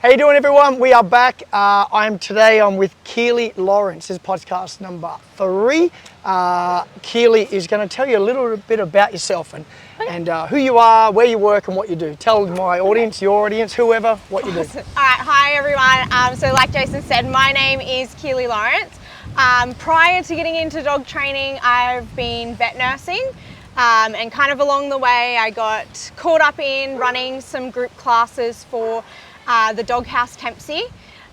How you doing, everyone? We are back. I'm with Keely Lawrence. This is podcast number 3. Keely is going to tell you a little bit about yourself and who you are, where you work, and what you do. Tell my audience, your audience, whoever, what you do. Awesome. All right, hi everyone. So like Jason said, my name is Keely Lawrence. Prior to getting into dog training, I've been vet nursing. And kind of along the way, I got caught up in running some group classes for the DogCast Tempsey.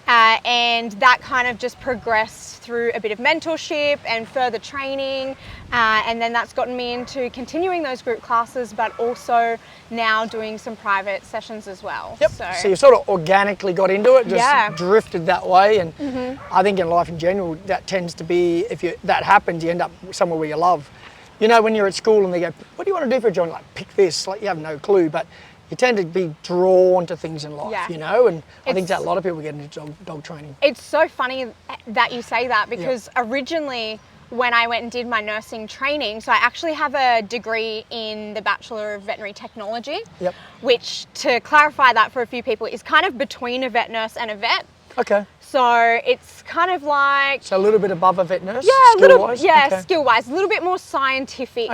And that kind of just progressed through a bit of mentorship and further training. And then that's gotten me into continuing those group classes, but also now doing some private sessions as well. Yep. So you sort of organically got into it, just drifted that way. And I think in life in general, that tends to be, that happens, you end up somewhere where you love. You know, when you're at school and they go, what do you want to do for a job? Like, pick this. Like, you have no clue, but you tend to be drawn to things in life, you know? And I think that a lot of people get into dog training. It's so funny that you say that because originally when I went and did my nursing training, so I actually have a degree in the Bachelor of Veterinary Technology, which, to clarify that for a few people, is kind of between a vet nurse and a vet. Okay. So it's kind of like... So a little bit above a vet nurse, skill-wise? Okay. Skill-wise. A little bit more scientific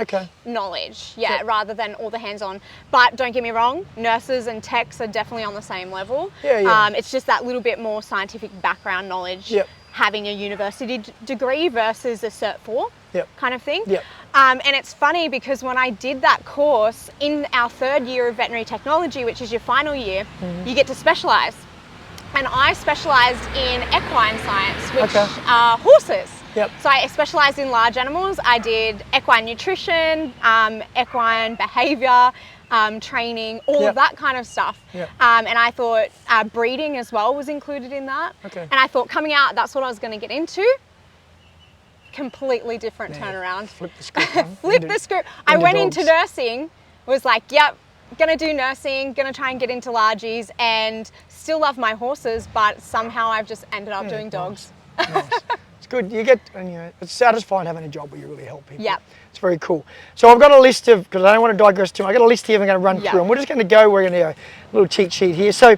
knowledge, rather than all the hands-on. But don't get me wrong, nurses and techs are definitely on the same level. It's just that little bit more scientific background knowledge, having a university degree versus a Cert 4 kind of thing. And it's funny because when I did that course, in our 3rd year of veterinary technology, which is your final year, you get to specialise. And I specialised in equine science, which are horses. So I specialised in large animals. I did equine nutrition, equine behaviour, training, all of that kind of stuff. And I thought breeding as well was included in that. And I thought coming out, that's what I was going to get into. Completely different turnaround. Flip the script. Flip the script. I went into nursing, was like, gonna do nursing, gonna try and get into largies, and still love my horses, but somehow I've just ended up doing dogs. Nice. It's good. It's satisfying having a job where you really help people. It's very cool. So I've got a list of, because I don't want to digress too much, I've got a list here I'm going to run through, and we're just going to go, we're going to go a little cheat sheet here. So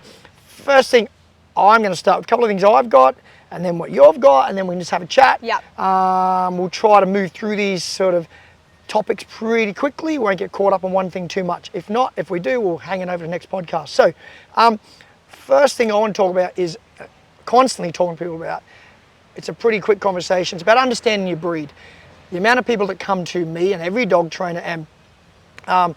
first thing, I'm going to start with a couple of things I've got, and then what you've got, and then we can just have a chat. We'll try to move through these sort of topics pretty quickly. We won't get caught up on one thing too much. If not, if we do, we'll hang it over to the next podcast. So first thing I want to talk about is constantly talking to people about, it's a pretty quick conversation. It's about understanding your breed. The amount of people that come to me and every dog trainer, and I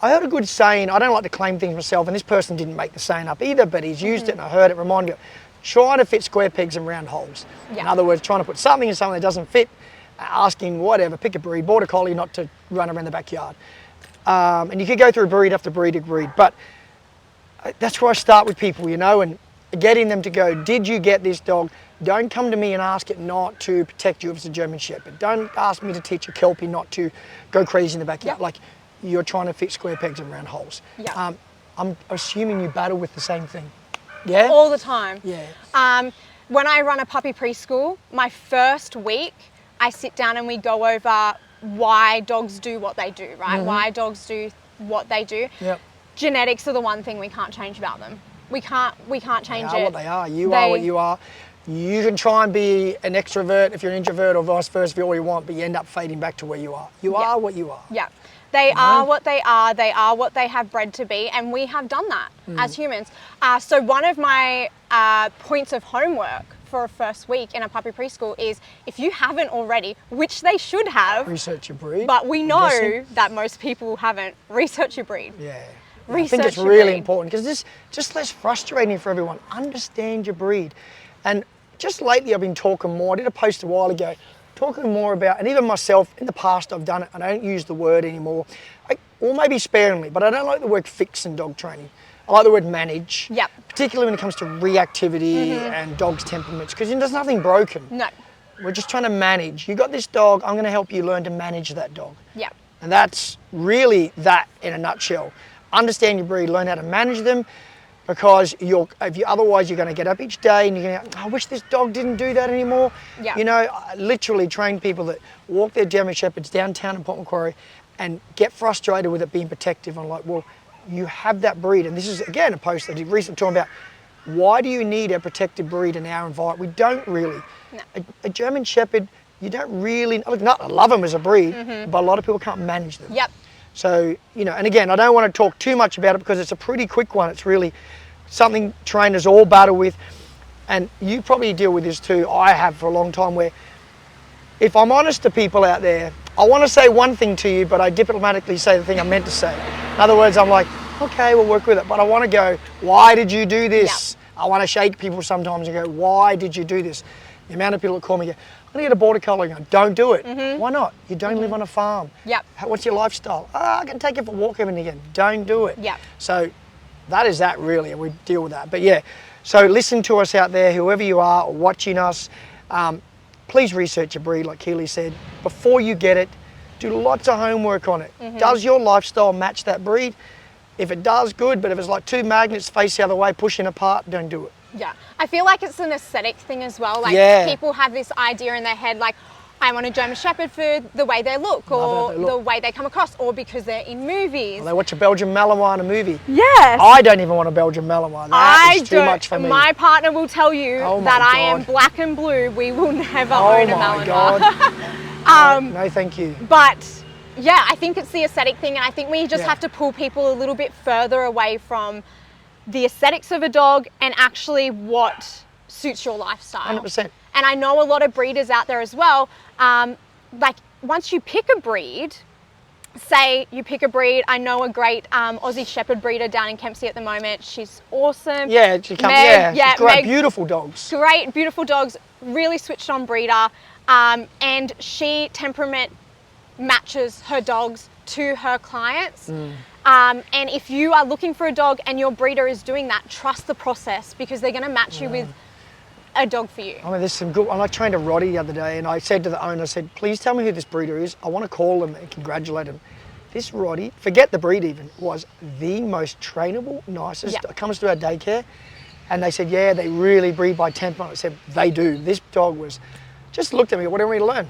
heard a good saying, I don't like to claim things myself, and this person didn't make the saying up either, but he's used it and I heard it, reminded me, trying to fit square pegs in round holes. In other words, trying to put something in something that doesn't fit, asking whatever, pick a breed, border collie, not to run around the backyard. And you could go through breed after breed after breed, but that's where I start with people, you know, and getting them to go, did you get this dog? Don't come to me and ask it not to protect you if it's a German Shepherd. Don't ask me to teach a Kelpie not to go crazy in the backyard. Like, you're trying to fit square pegs in round holes. I'm assuming you battle with the same thing. All the time. When I run a puppy preschool, my first week, I sit down and we go over why dogs do what they do, right? Why dogs do what they do. Genetics are the one thing we can't change about them. We can't change it. They are what they are. You are what you are. You can try and be an extrovert if you're an introvert, or vice versa if you're all you want, but you end up fading back to where you are. You are what you are. They are what they are. They are what they have bred to be, and we have done that as humans. So one of my points of homework for a first week in a puppy preschool is, if you haven't already, which they should have, research your breed. But we know that most people haven't. Research your breed. I think it's really important, because this just less frustrating for everyone. Understand your breed. And just lately I've been talking more, I did a post a while ago, talking more about, and even myself, in the past I've done it, I don't use the word anymore, or maybe sparingly, but I don't like the word fix in dog training. I like the word manage, particularly when it comes to reactivity and dogs' temperaments, because there's nothing broken. We're just trying to manage. You got this dog, I'm going to help you learn to manage that dog. And that's really that in a nutshell. Understand your breed, learn how to manage them, because otherwise you're going to get up each day and you're going to go, I wish this dog didn't do that anymore. You know, I literally train people that walk their German Shepherds downtown in Port Macquarie and get frustrated with it being protective. I'm like, well, you have that breed. And this is, again, a post I did recently talking about, Why do you need a protected breed in our environment? We don't really. No. A German Shepherd, you don't really, look, I love them as a breed, but a lot of people can't manage them. Yep. So, you know, and again, I don't want to talk too much about it because it's a pretty quick one. It's really something trainers all battle with. And you probably deal with this too. I have for a long time, where if I'm honest to people out there, I want to say one thing to you, but I diplomatically say the thing I meant to say. In other words, I'm like, okay, we'll work with it. But I want to go, why did you do this? Yep. I want to shake people sometimes and go, why did you do this? The amount of people that call me go, I'm going to get a border collie. Don't do it. Why not? You don't live on a farm. Yep. What's your lifestyle? I can take you for a walk every now and again. Don't do it. Yep. So that is that really, and we deal with that. But yeah, so listen to us out there, whoever you are or watching us. Please research a breed, like Keely said. Before you get it, do lots of homework on it. Does your lifestyle match that breed? If it does, good, but if it's like two magnets face the other way, pushing apart, don't do it. Yeah, I feel like it's an aesthetic thing as well. Like people have this idea in their head, like, I want a German Shepherd for the way they look, or the way they come across, or because they're in movies. Or they watch a Belgian Malinois in a movie. Yes. I don't even want a Belgian Malinois. That is too much for me. My partner will tell you that I am black and blue. We will never own a Malinois. God. No, thank you. But yeah, I think it's the aesthetic thing, and I think we just have to pull people a little bit further away from the aesthetics of a dog and actually what suits your lifestyle. 100%. And I know a lot of breeders out there as well, like once you pick a breed, say you pick a breed, I know a great Aussie Shepherd breeder down in Kempsey at the moment. She's awesome. Yeah, she's great, Meg, beautiful dogs. Great, beautiful dogs, really switched on breeder. And she temperament matches her dogs to her clients. And if you are looking for a dog and your breeder is doing that, trust the process, because they're going to match you with a dog for you. I mean, there's some good. I trained a Roddy the other day, and I said to the owner, I said, please tell me who this breeder is. I want to call them and congratulate them. This Roddy, forget the breed even, was the most trainable, nicest. It comes to our daycare, and they said, yeah, they really breed by temperament. I said, they do. This dog was, just looked at me, what do you want me to learn?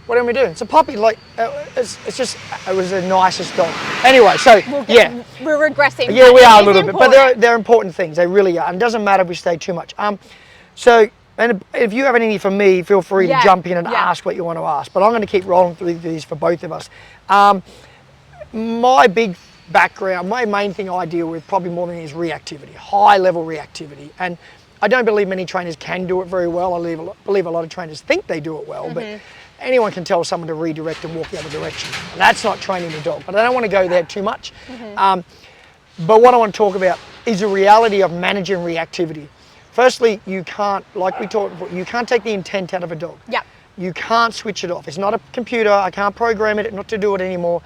What do we do? It's a puppy, like, it's just, it was the nicest dog. Anyway, so, We're regressing. Yeah, we are a little bit, but they're important things, they really are. And it doesn't matter if we stay too much. So, and if you have anything for me, feel free to jump in and ask what you want to ask. But I'm going to keep rolling through these for both of us. My big background, my main thing I deal with probably more than is reactivity, high level reactivity. And I don't believe many trainers can do it very well. I believe a lot of trainers think they do it well, but anyone can tell someone to redirect and walk the other direction. That's not training the dog, but I don't want to go there too much. But what I want to talk about is the reality of managing reactivity. Firstly, you can't, like we talked before, you can't take the intent out of a dog. Yep. You can't switch it off. It's not a computer. I can't program it not to do it anymore.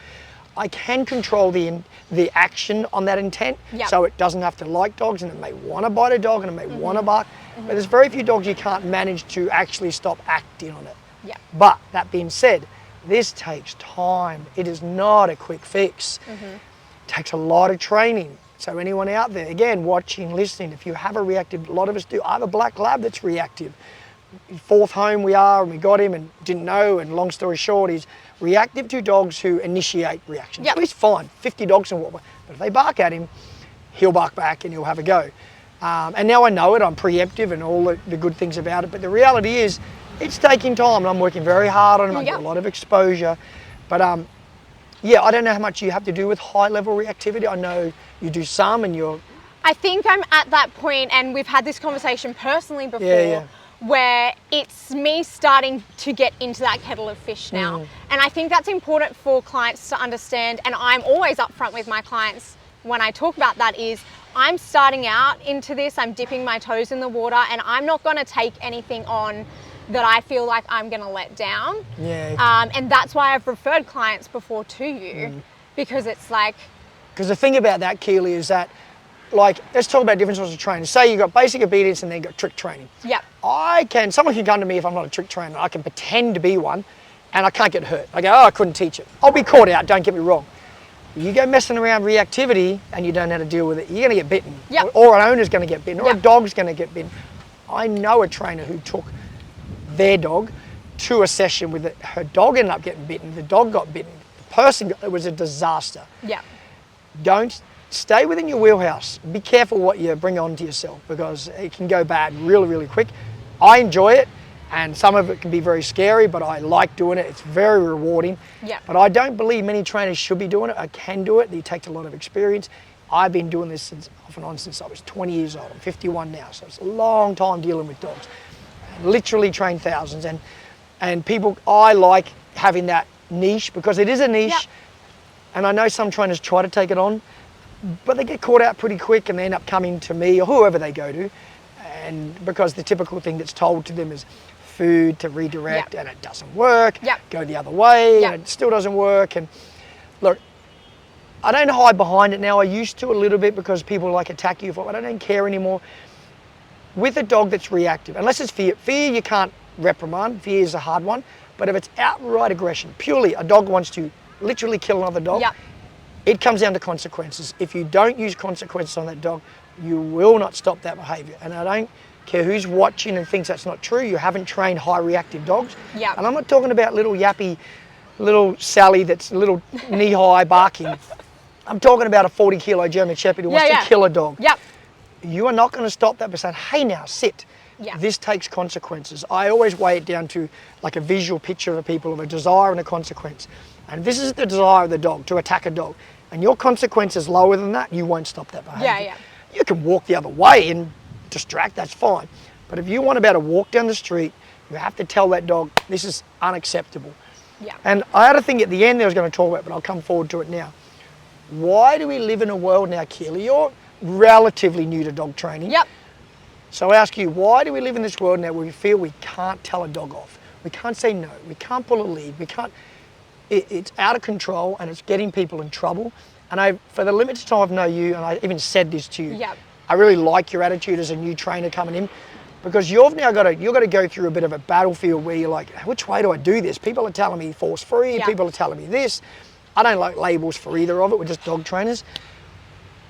I can control the action on that intent, so it doesn't have to like dogs, and it may want to bite a dog and it may want to bark, but there's very few dogs you can't manage to actually stop acting on it. Yeah. But that being said, this takes time. It is not a quick fix. It takes a lot of training. So anyone out there, again, watching, listening, if you have a reactive, a lot of us do. I have a black lab that's reactive. Fourth home we are, and we got him and didn't know, and long story short, he's reactive to dogs who initiate reactions. He's fine, 50 dogs and whatnot, but if they bark at him, he'll bark back and he'll have a go. And now I know it, I'm preemptive and all the good things about it, but the reality is, it's taking time, and I'm working very hard on it. I get a lot of exposure, but yeah, I don't know how much you have to do with high-level reactivity. I know you do some, and you're... I think I'm at that point, and we've had this conversation personally before, where it's me starting to get into that kettle of fish now. And I think that's important for clients to understand, and I'm always upfront with my clients when I talk about that, is I'm starting out into this, I'm dipping my toes in the water, and I'm not going to take anything on that I feel like I'm going to let down. And that's why I've referred clients before to you, because it's like... Because the thing about that, Keely, is that, like, let's talk about different sorts of training. Say you've got basic obedience and then you've got trick training. Someone can come to me if I'm not a trick trainer. I can pretend to be one and I can't get hurt. I go, I couldn't teach it. I'll be caught out, don't get me wrong. You go messing around reactivity and you don't know how to deal with it, you're going to get bitten. Or an owner's going to get bitten, or a dog's going to get bitten. I know a trainer who took their dog to a session with it. Her dog ended up getting bitten, the dog got bitten, the person, it was a disaster. Don't stay within your wheelhouse. Be careful what you bring onto yourself because it can go bad really, really quick. I enjoy it, and some of it can be very scary, but I like doing it. It's very rewarding. Yeah. But I don't believe many trainers should be doing it. I can do it. It takes a lot of experience. I've been doing this off and on since I was 20 years old. I'm 51 now, so it's a long time dealing with dogs. Literally trained thousands, and people, I like having that niche because it is a niche. Yep. And I know some trainers try to take it on, but they get caught out pretty quick and they end up coming to me or whoever they go to. And because the typical thing that's told to them is food to redirect, and it doesn't work. Yep. Go the other way, and it still doesn't work. And look, I don't hide behind it now. I used to a little bit because people like attack you for it. I don't care anymore. With a dog that's reactive, unless it's fear, you can't reprimand. Fear is a hard one. But if it's outright aggression, purely a dog wants to literally kill another dog, it comes down to consequences. If you don't use consequences on that dog, you will not stop that behaviour. And I don't care who's watching and thinks that's not true. You haven't trained high reactive dogs. And I'm not talking about little yappy, little Sally that's little knee-high barking. I'm talking about a 40-kilo German Shepherd who wants to kill a dog. You are not going to stop that by saying, hey now, sit. This takes consequences. I always weigh it down to like a visual picture of people of a desire and a consequence. And this is the desire of the dog, to attack a dog. And your consequence is lower than that, you won't stop that behaviour. You can walk the other way and distract, that's fine. But if you want to be able to walk down the street, you have to tell that dog, this is unacceptable. And I had a thing at the end that I was going to talk about, but I'll come forward to it now. Why do we live in a world now, Keely? You're relatively new to dog training. So I ask you, why do we live in this world now where we feel we can't tell a dog off? We can't say no, we can't pull a lead, we can't, it's out of control and it's getting people in trouble. And for the limited time I've known you, and I even said this to you, I really like your attitude as a new trainer coming in, because you've now got to go through a bit of a battlefield where you're like, which way do I do this? People are telling me force free, people are telling me this. I don't like labels for either of it, we're just dog trainers.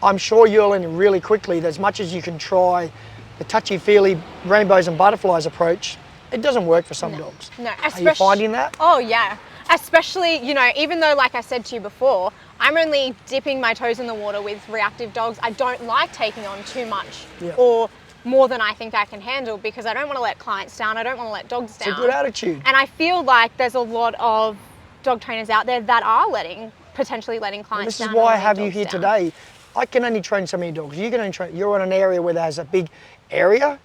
I'm sure you'll learn really quickly that as much as you can try the touchy-feely rainbows and butterflies approach, it doesn't work for some dogs. Are you finding that? Oh yeah, especially, you know, even though like I said to you before, I'm only dipping my toes in the water with reactive dogs. I don't like taking on too much or more than I think I can handle because I don't want to let clients down, I don't want to let dogs down. It's a good attitude. And I feel like there's a lot of dog trainers out there that are potentially letting clients down. This is why I have you here today. I can only train so many dogs. You can only train, you're in an area where there's a big area.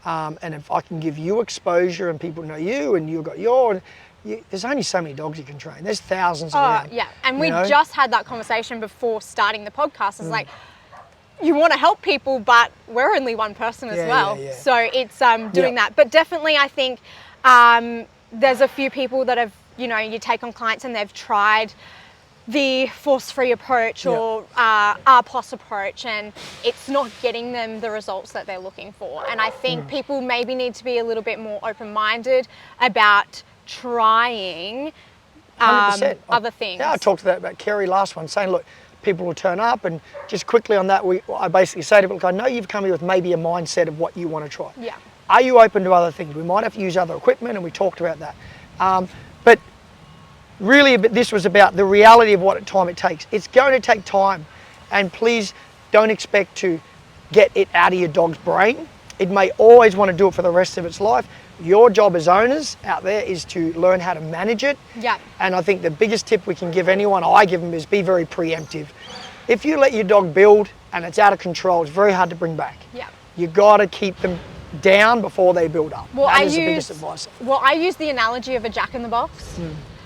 And if I can give you exposure and people know you and you've got there's only so many dogs you can train. There's thousands around. And we just had that conversation before starting the podcast. It's like, you want to help people, but we're only one person as well. So it's doing that. But definitely I think there's a few people that have, you know, you take on clients and they've tried the force-free approach or R+ approach, and it's not getting them the results that they're looking for. And I think people maybe need to be a little bit more open-minded about trying other things. I talked about Kerry last one, saying, look, people will turn up, and just quickly on that, I basically say to people, look, I know you've come here with maybe a mindset of what you want to try. Are you open to other things? We might have to use other equipment, and we talked about that. But really, this was about the reality of what time it takes. It's going to take time, and please don't expect to get it out of your dog's brain. It may always want to do it for the rest of its life. Your job as owners out there is to learn how to manage it. And I think the biggest tip we can give anyone, I give them, is be very preemptive. If you let your dog build and it's out of control, it's very hard to bring back. You got to keep them down before they build up. That is the biggest advice. Well, I use the analogy of a jack-in-the-box.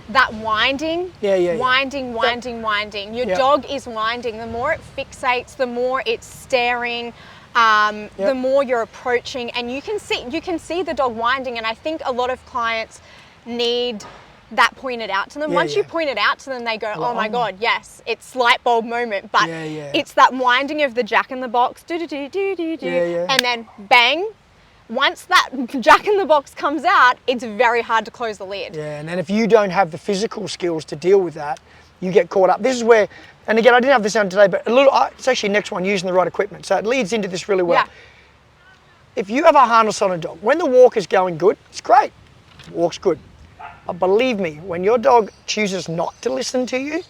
That winding, winding. Your dog is winding. The more it fixates, the more it's staring, the more you're approaching, and you can see the dog winding. And I think a lot of clients need that pointed out to them. Once you point it out to them, they go, oh my God, yes, it's light bulb moment. But it's that winding of the jack-in-the-box, and then bang. Once that jack-in-the-box comes out, it's very hard to close the lid. And then if you don't have the physical skills to deal with that, you get caught up. This is where, and again, I didn't have this on today, but it's actually next one, using the right equipment. So it leads into this really well. If you have a harness on a dog, when the walk is going good, it's great. Walk's good. But believe me, when your dog chooses not to listen to you,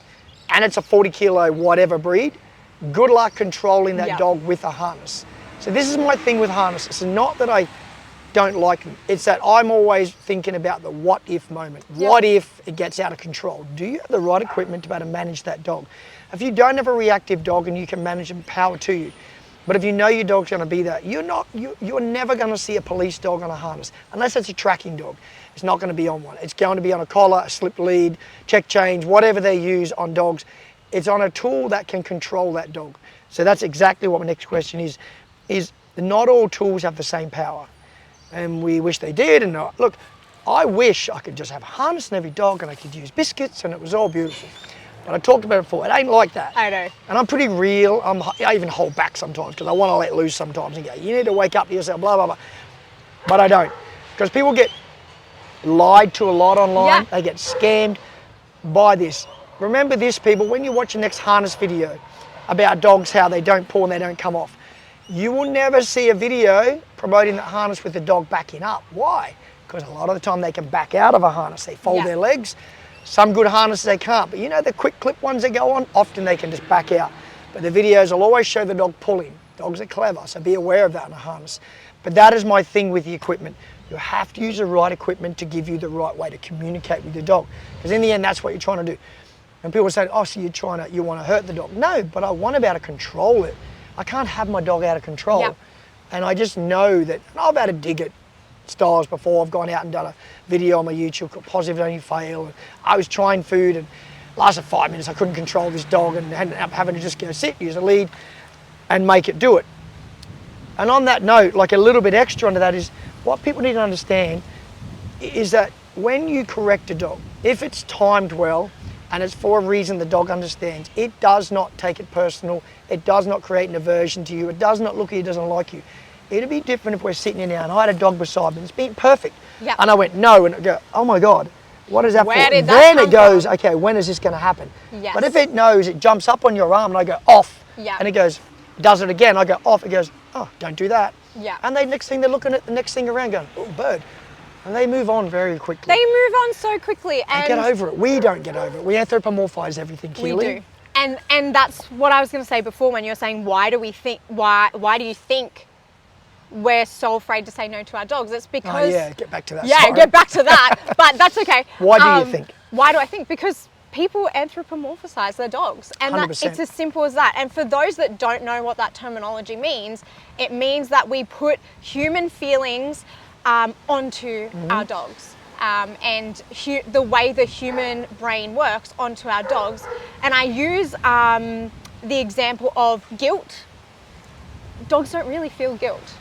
and it's a 40-kilo whatever breed, good luck controlling that dog with a harness. So this is my thing with harness. It's not that I don't like them. It's that I'm always thinking about the what if moment. What if it gets out of control? Do you have the right equipment to be able to manage that dog? If you don't have a reactive dog and you can manage them, power to you. But if you know your dog's going to be there, you're never going to see a police dog on a harness, unless it's a tracking dog. It's not going to be on one. It's going to be on a collar, a slip lead, check chains, whatever they use on dogs. It's on a tool that can control that dog. So that's exactly what my next question is not all tools have the same power. And we wish they did. And look, I wish I could just have a harness in every dog and I could use biscuits and it was all beautiful. But I talked about it before, it ain't like that. I know. And I'm pretty real. I even hold back sometimes because I want to let loose sometimes and go, you need to wake up to yourself, blah, blah, blah. But I don't. Because people get lied to a lot online. They get scammed by this. Remember this, people, when you watch the next harness video about dogs, how they don't pull and they don't come off, you will never see a video promoting the harness with the dog backing up. Why? Because a lot of the time they can back out of a harness. They fold their legs. Some good harnesses they can't, but you know the quick clip ones that go on, often they can just back out. But the videos will always show the dog pulling. Dogs are clever, so be aware of that in a harness. But that is my thing with the equipment. You have to use the right equipment to give you the right way to communicate with your dog. Because in the end, that's what you're trying to do. And people say, oh, so you want to hurt the dog. No, but I want to be able to control it. I can't have my dog out of control. And I just know that, and I've had to dig at styles before. I've gone out and done a video on my YouTube called Positive Don't You Fail. And I was trying food and lasted 5 minutes. I couldn't control this dog and ended up having to just go sit, use a lead and make it do it. And on that note, like a little bit extra onto that is what people need to understand is that when you correct a dog, if it's timed well and it's for a reason the dog understands, it does not take it personal. It does not create an aversion to you. It does not look at you, it doesn't like you. It'd be different if we're sitting here now and I had a dog beside me and it's been perfect. And I went, no, and I go, oh my God, what is that for? Then it goes, okay, when is this going to happen? But if it knows, it jumps up on your arm and I go off and it goes, does it again, I go off, it goes, oh, don't do that. And next thing they're looking at the next thing around going, oh, bird. And they move on very quickly. They move on so quickly. And get over it. We don't get over it. We anthropomorphize everything, Keely. We do. And that's what I was going to say before when you were saying, why do you think we're so afraid to say no to our dogs? It's because... get back to that. Get back to that. But that's okay. Why do you think? Why do I think? Because people anthropomorphize their dogs. And it's as simple as that. And for those that don't know what that terminology means, it means that we put human feelings onto our dogs. And the way the human brain works onto our dogs. And I use the example of guilt. Dogs don't really feel guilt.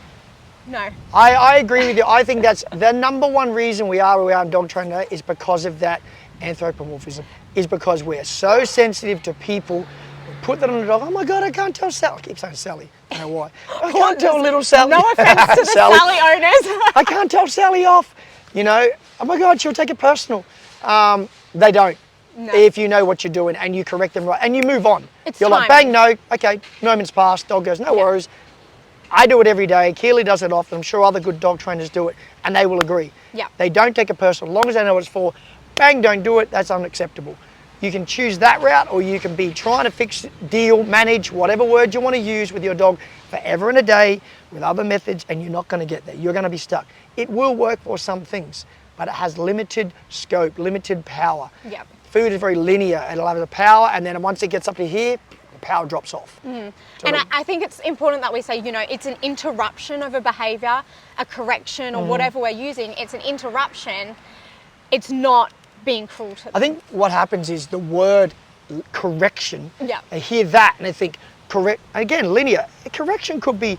No. I agree with you. I think that's the number one reason we are where we are in dog training today is because of that anthropomorphism, is because we're so sensitive to people. We put that on the dog. Oh my God, I can't tell Sally. I keep saying Sally. I don't know why. I can't tell little Sally. No offense to the Sally owners. I can't tell Sally off. You know, oh my God, she'll take it personal. They don't. No. If you know what you're doing and you correct them right and you move on. You're like, bang, no, okay, moment's passed. Dog goes, no worries. I do it every day. Keely does it often. I'm sure other good dog trainers do it, and they will agree. They don't take it personal. As long as they know what it's for, bang, don't do it. That's unacceptable. You can choose that route, or you can be trying to fix, deal, manage, whatever word you want to use with your dog forever and a day with other methods, and you're not going to get there. You're going to be stuck. It will work for some things, but it has limited scope, limited power. Food is very linear. It'll have the power, and then once it gets up to here, power drops off. And I think it's important that we say, you know, it's an interruption of a behaviour, a correction or whatever we're using. It's an interruption. It's not being cruel to them. I think what happens is the word correction, they hear that and they think correct. Again, linear. A correction could be,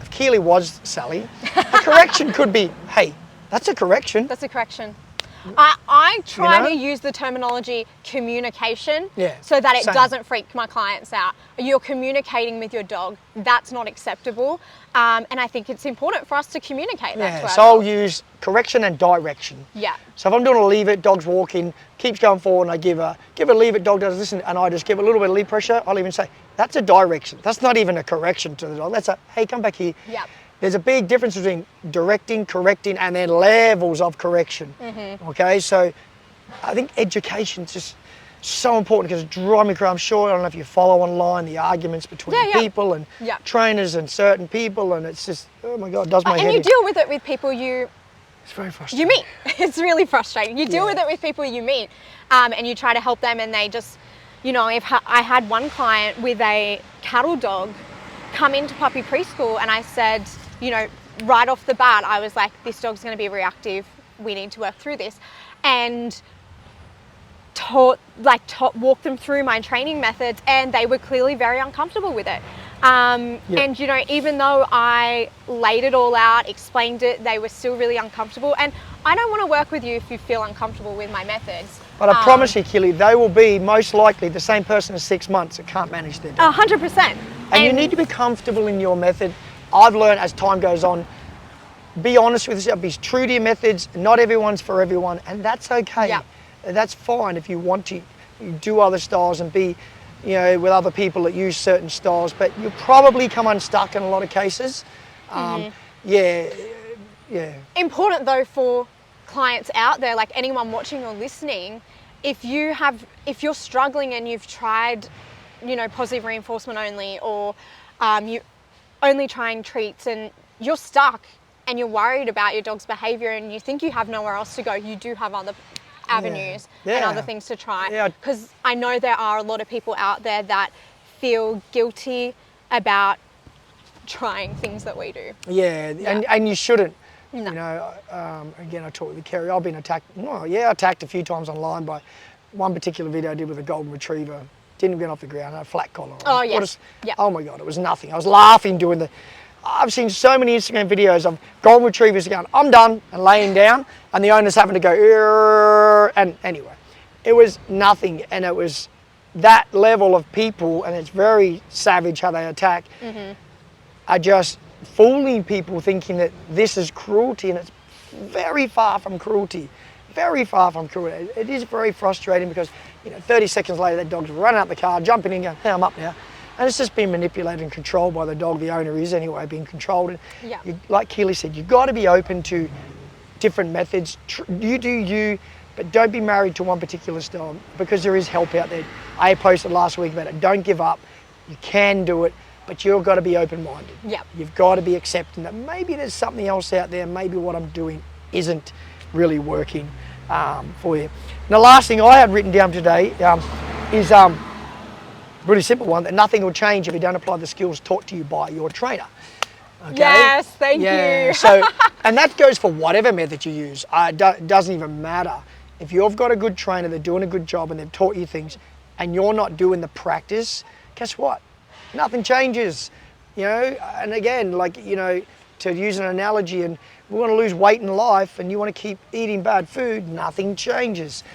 if Keely was Sally, a correction could be, hey, that's a correction. That's a correction. I try to use the terminology communication so that it doesn't freak my clients out. You're communicating with your dog. That's not acceptable. And I think it's important for us to communicate that to our so dog. I'll use correction and direction. Yeah. So if I'm doing a leave it, dog's walking, keeps going forward, and I give a leave it, dog doesn't listen, and I just give a little bit of lead pressure, I'll even say, that's a direction. That's not even a correction to the dog. That's a, hey, come back here. Yeah. There's a big difference between directing, correcting, and then levels of correction. Okay, so I think education's just, So important because it drives me crazy. I'm sure, I don't know if you follow online the arguments between people and trainers and certain people, and it's just, oh my God, it does my head in. And you deal with it with people it's very frustrating. You meet. It's really frustrating. You deal with it with people you meet, and you try to help them, and they just, you know, I had one client with a cattle dog come into puppy preschool, and I said, you know, right off the bat, I was like, this dog's going to be reactive. We need to work through this, and walked them through my training methods, and they were clearly very uncomfortable with it. And, you know, even though I laid it all out, explained it, they were still really uncomfortable. And I don't want to work with you if you feel uncomfortable with my methods. But I promise you, Keely, they will be most likely the same person in 6 months that can't manage their dog. 100%. And you need to be comfortable in your method. I've learned as time goes on, be honest with yourself, be true to your methods. Not everyone's for everyone, and that's okay. Yeah. That's fine if you want to do other styles and be, you know, with other people that use certain styles, but you'll probably come unstuck in a lot of cases. Important though for clients out there, like anyone watching or listening, if you're struggling and you've tried, you know, positive reinforcement only, or you only trying treats and you're stuck and you're worried about your dog's behavior and you think you have nowhere else to go, you do have other avenues and other things to try. Because I know there are a lot of people out there that feel guilty about trying things that we do. And you shouldn't. No. You know, again, I talked with Kerry. I've been attacked. Attacked a few times online by one particular video I did with a golden retriever. Didn't get off the ground. A flat collar. Oh my God, it was nothing. I was laughing doing the. I've seen so many Instagram videos of golden retrievers going, I'm done, and laying down, and the owner's having to go, and anyway, it was nothing, and it was that level of people, and it's very savage how they attack, are just fooling people thinking that this is cruelty, and it's very far from cruelty. Very far from cruelty. It is very frustrating because, you know, 30 seconds later, that dog's running out the car, jumping in, going, hey, I'm up now. And it's just being manipulated and controlled by the dog. The owner is anyway being controlled. And like Keely said, you've got to be open to different methods. You do you, but don't be married to one particular style because there is help out there. I posted last week about it. Don't give up. You can do it, but you've got to be open-minded. You've got to be accepting that maybe there's something else out there. Maybe what I'm doing isn't really working for you. And the last thing I had written down today is really simple one, that nothing will change if you don't apply the skills taught to you by your trainer. Okay? Yes, thank you. So, and that goes for whatever method you use. It doesn't even matter. If you've got a good trainer, they're doing a good job and they've taught you things and you're not doing the practice, guess what? Nothing changes, you know? And again, like, you know, to use an analogy, and we want to lose weight in life and you want to keep eating bad food, nothing changes.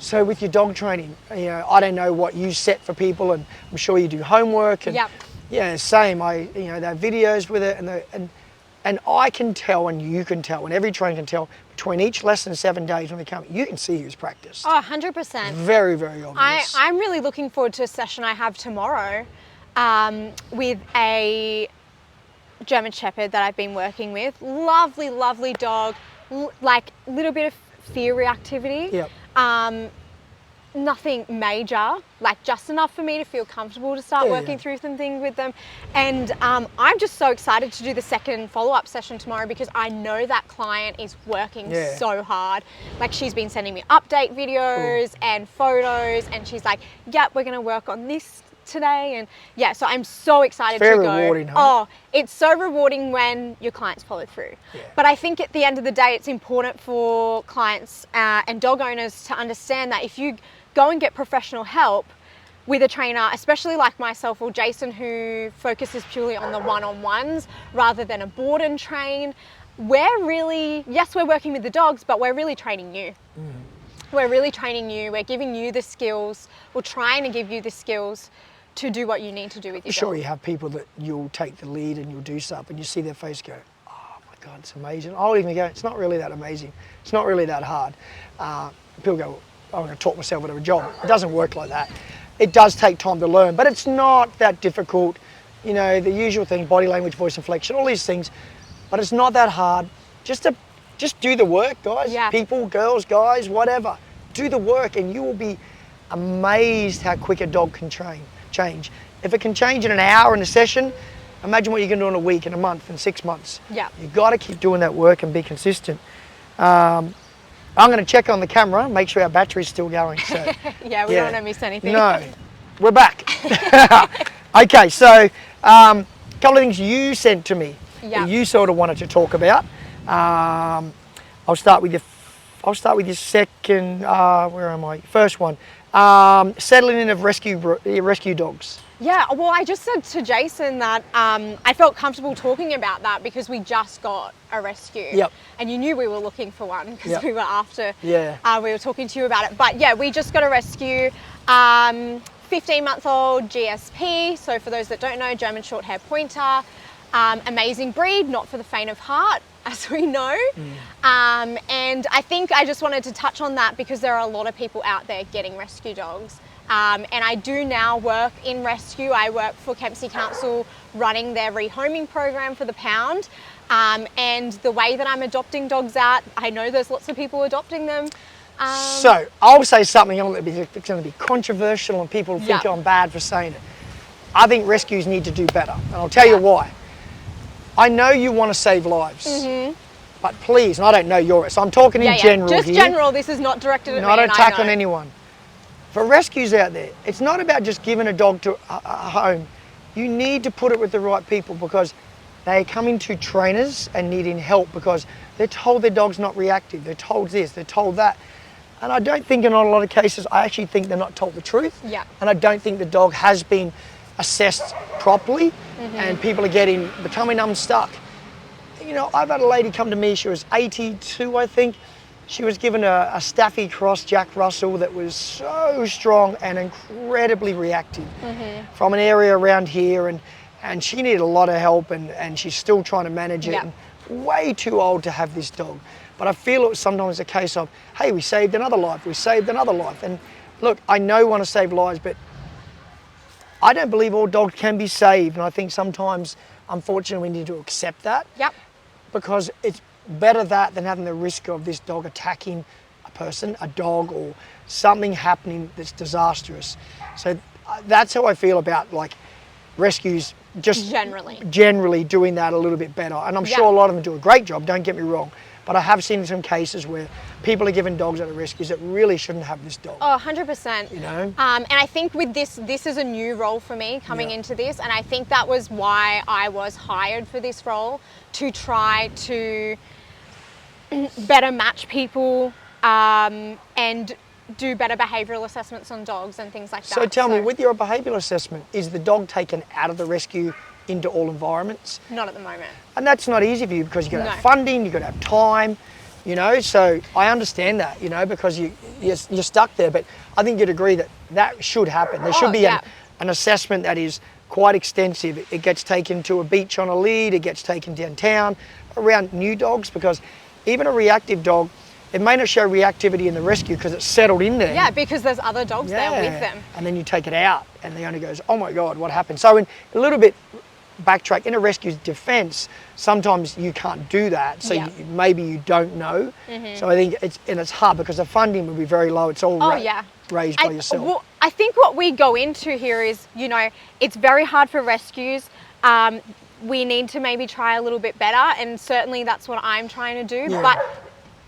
So with your dog training, you know, I don't know what you set for people, and I'm sure you do homework. And same. There are videos with it, and I can tell, and you can tell, and every trainer can tell between each lesson 7 days when they come, you can see who's practiced. 100%. Very, very obvious. I'm really looking forward to a session I have tomorrow with a German Shepherd that I've been working with. Lovely, lovely dog. Like a little bit of fear reactivity. Nothing major, like just enough for me to feel comfortable to start working through some things with them. And I'm just so excited to do the second follow-up session tomorrow because I know that client is working so hard. Like, she's been sending me update videos and photos, and she's like, yep, we're gonna work on this today. And so I'm so excited to go. Very rewarding, huh? Oh, it's so rewarding when your clients follow through. But I think at the end of the day, it's important for clients and dog owners to understand that if you go and get professional help with a trainer, especially like myself or Jason, who focuses purely on the one-on-ones rather than a board and train, we're really, yes, we're working with the dogs, but we're really training you. We're really training you. We're giving you the skills. We're trying to give you the skills to do what you need to do with your dog. Sure, you have people that you'll take the lead and you'll do stuff and you see their face go, oh my God, it's amazing. I'll even go, it's not really that amazing. It's not really that hard. People go, I'm going to talk myself out of a job. It doesn't work like that. It does take time to learn, but it's not that difficult. You know, the usual thing, body language, voice inflection, all these things, but it's not that hard. Just do the work, guys. People, girls, guys, whatever. Do the work and you will be amazed how quick a dog can change. If it can change in an hour in a session, imagine what you can do in a week, in a month, in 6 months. Yeah. You've got to keep doing that work and be consistent. I'm going to check on the camera, make sure our battery's still going. So, yeah, we don't want to miss anything. No, we're back. Okay, so a couple of things you sent to me that you sort of wanted to talk about. I'll start with your second. Where am I? First one. Settling in of rescue dogs. Yeah, well, I just said to Jason that I felt comfortable talking about that because we just got a rescue. Yep. And you knew we were looking for one because we were after. Yeah. We were talking to you about it. But yeah, we just got a rescue. 15-month-old GSP. So for those that don't know, German Shorthair Pointer. Amazing breed, not for the faint of heart, as we know. And I think I just wanted to touch on that because there are a lot of people out there getting rescue dogs. And I do now work in rescue. I work for Kempsey Council running their rehoming program for the pound. And the way that I'm adopting dogs out, I know there's lots of people adopting them. So I'll say something, it's going to be controversial and people think I'm bad for saying it. I think rescues need to do better. And I'll tell you why. I know you want to save lives, but please, and I don't know yours, so I'm talking in general just here. general, this is not directed at me. Not an attack on anyone. For rescues out there, it's not about just giving a dog to a home. You need to put it with the right people because they are coming to trainers and needing help because they're told their dog's not reactive, they're told this, they're told that. And I don't think in a lot of cases, I actually think they're not told the truth. Yeah. And I don't think the dog has been assessed properly and people are becoming unstuck. You know, I've had a lady come to me, she was 82, I think. She was given a Staffy Cross Jack Russell that was so strong and incredibly reactive from an area around here. And she needed a lot of help and she's still trying to manage it. And way too old to have this dog. But I feel it was sometimes a case of, hey, we saved another life, we saved another life. And look, I know we want to save lives, but I don't believe all dogs can be saved. And I think sometimes, unfortunately, we need to accept that. Yep. Because it's better that than having the risk of this dog attacking a person, a dog, or something happening that's disastrous. So that's how I feel about like rescues, just generally doing that a little bit better. And I'm sure a lot of them do a great job, don't get me wrong. But I have seen some cases where people are giving dogs out of rescues that really shouldn't have this dog. Oh, 100%. You know? And I think with this is a new role for me coming into this. And I think that was why I was hired for this role, to try to better match people and do better behavioural assessments on dogs and things like that. So tell me, with your behavioural assessment, is the dog taken out of the rescue into all environments? Not at the moment. And that's not easy for you because you've got to have funding, you've got to have time, you know, so I understand that, you know, because you're stuck there, but I think you'd agree that that should happen. There should be an assessment that is quite extensive. It gets taken to a beach on a lead, it gets taken downtown around new dogs, because even a reactive dog, it may not show reactivity in the rescue because it's settled in there. Yeah, because there's other dogs there with them. And then you take it out and the owner goes, oh my God, what happened? So in a little bit backtrack, in a rescue's defense, sometimes you can't do that. So maybe you don't know. So I think it's hard because the funding will be very low. It's all raised by yourself. Well, I think what we go into here is, you know, it's very hard for rescues. We need to maybe try a little bit better, and certainly that's what I'm trying to do. But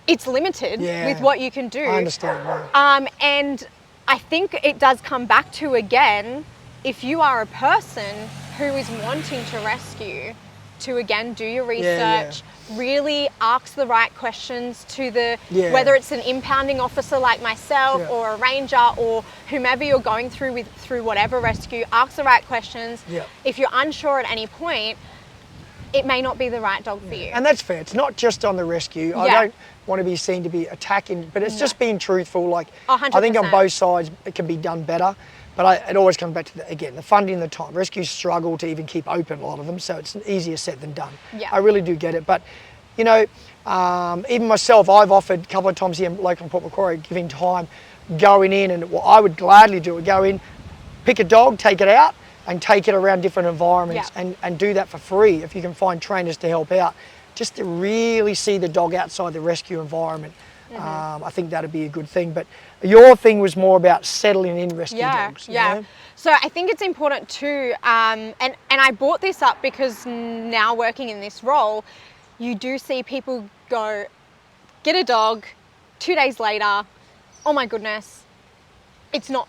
it's limited with what you can do. I understand. And I think it does come back to, again, if you are a person who is wanting to rescue, to again do your research, really ask the right questions to the, whether it's an impounding officer like myself or a ranger or whomever you're going through whatever rescue, ask the right questions. If you're unsure at any point, it may not be the right dog for you. And that's fair. It's not just on the rescue. I don't want to be seen to be attacking, but it's just being truthful. Like, 100%. I think on both sides it can be done better, but it always comes back to, the funding and the time. Rescues struggle to even keep open, a lot of them, so it's easier said than done. I really do get it. But, you know, even myself, I've offered a couple of times here in local Port Macquarie, giving time, going in, and what I would gladly do, go in, pick a dog, take it out, and take it around different environments and do that for free if you can find trainers to help out, just to really see the dog outside the rescue environment. I think that'd be a good thing. But your thing was more about settling in rescue dogs. Yeah. So I think it's important too, and I brought this up because now working in this role, you do see people go, get a dog, 2 days later, oh my goodness, it's not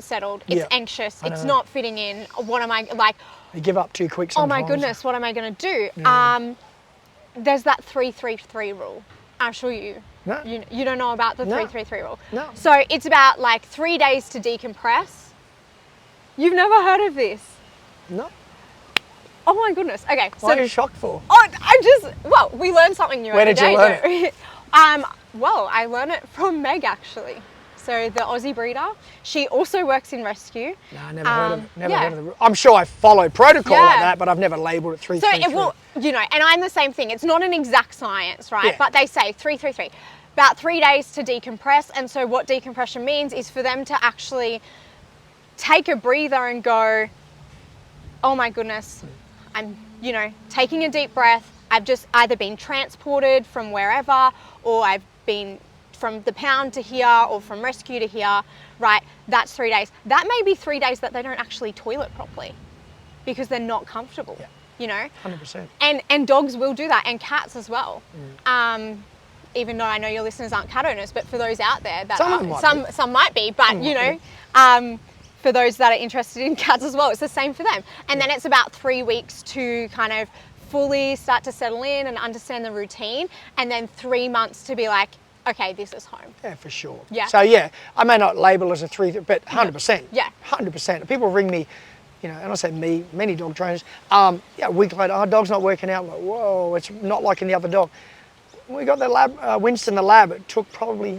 settled, it's anxious, it's not fitting in, what am I, like... You give up too quick sometimes. Oh my goodness, what am I going to do? Yeah. There's that 3-3-3 rule. I'm sure you don't know about the 3-3-3 rule. No. So it's about like 3 days to decompress. You've never heard of this? No. Oh my goodness. Okay. What are you shocked for? Oh, we learn something new every day. Where did you learn it? Well, I learned it from Meg actually. So the Aussie breeder, she also works in rescue. No, I never heard of it. Never heard of the. I'm sure I follow protocol like that, but I've never labelled it 3-3-3. So it will, and I'm the same thing. It's not an exact science, right? Yeah. But they say 3-3-3, about 3 days to decompress. And so what decompression means is for them to actually take a breather and go, oh my goodness, I'm, taking a deep breath. I've just either been transported from wherever, or I've been from the pound to here or from rescue to here, right? That's 3 days. That may be 3 days that they don't actually toilet properly because they're not comfortable, 100%. And dogs will do that, and cats as well. Even though I know your listeners aren't cat owners, but for those out there that some might be, but for those that are interested in cats as well, it's the same for them. And then it's about 3 weeks to kind of fully start to settle in and understand the routine, and then 3 months to be like, okay, this is home. Yeah, for sure. Yeah. So I may not label as a 3, but 100%. Yeah. 100%. People ring me, and I say me, many dog trainers, a week later, dog's not working out. I'm like, whoa, it's not like in the other dog. We got the lab, Winston the lab, it took probably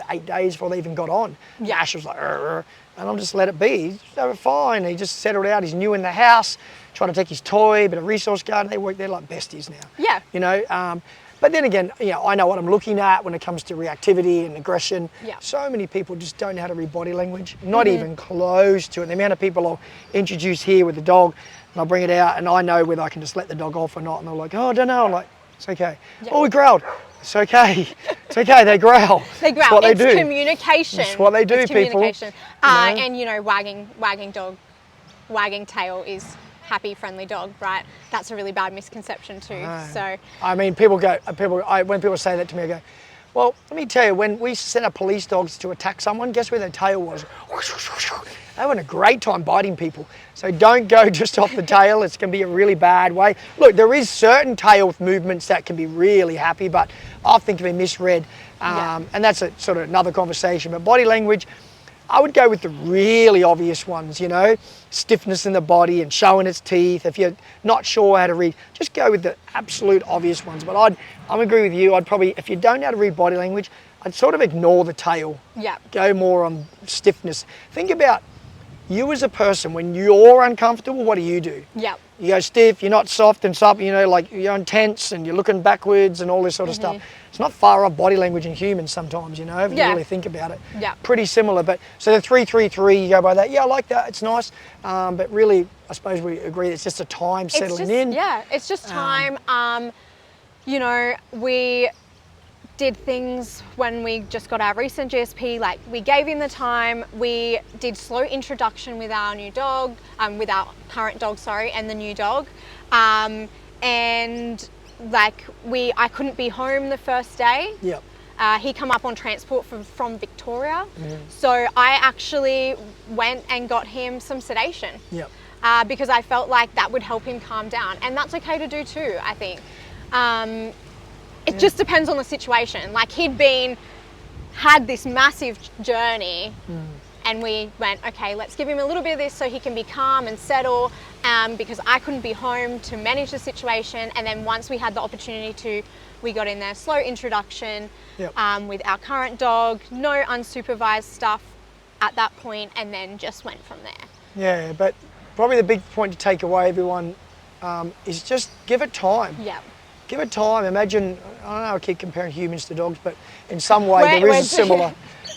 8 days before they even got on. Yeah. Ash was like, and I'll just let it be. He's fine. He just settled out. He's new in the house, trying to take his toy, bit of resource garden. They work there like besties now. Yeah. But then again, I know what I'm looking at when it comes to reactivity and aggression. Yeah. So many people just don't know how to read body language, not even close to it. The amount of people I'll introduce here with the dog, and I'll bring it out, and I know whether I can just let the dog off or not. And they're like, oh, I don't know. I'm like, it's okay. Yeah. Oh, we growled. It's okay. It's okay. They growl. They growl. It's what they do. Communication. It's what they do, it's people. Communication. And wagging dog, wagging tail is happy, friendly dog, right? That's a really bad misconception too. So I mean, when people say that to me, I go, well, let me tell you, when we sent our police dogs to attack someone, guess where their tail was? They were having a great time biting people. So don't go just off the tail. It's going to be a really bad way. Look, there is certain tail movements that can be really happy, but I think can be misread. And that's a sort of another conversation. But body language, I would go with the really obvious ones, stiffness in the body and showing its teeth. If you're not sure how to read, just go with the absolute obvious ones. But I'm agree with you. I'd probably, if you don't know how to read body language, I'd sort of ignore the tail. Yeah. Go more on stiffness. Think about you as a person. When you're uncomfortable, what do? Yeah. You go stiff, you're not soft and soft, like you're intense and you're looking backwards and all this sort of stuff. It's not far off body language in humans sometimes, if you really think about it. Yeah. Pretty similar, but so the 3-3-3, you go by that. Yeah, I like that, it's nice. But really, I suppose we agree it's just a time settling in. Yeah, it's just time. We did things when we just got our recent GSP, like we gave him the time, we did slow introduction with our new dog, with our current dog, and the new dog. And like I couldn't be home the first day. Yep. He come up on transport from Victoria. So I actually went and got him some sedation. Yep. Because I felt like that would help him calm down. And that's okay to do too, I think. It just depends on the situation. Like had this massive journey and we went, okay, let's give him a little bit of this so he can be calm and settle, because I couldn't be home to manage the situation. And then once we had the opportunity we got in there, slow introduction with our current dog, no unsupervised stuff at that point, and then just went from there. Yeah, but probably the big point to take away, everyone, is just give it time. Yeah. Give it time. Imagine, I don't know, I keep comparing humans to dogs, but in some way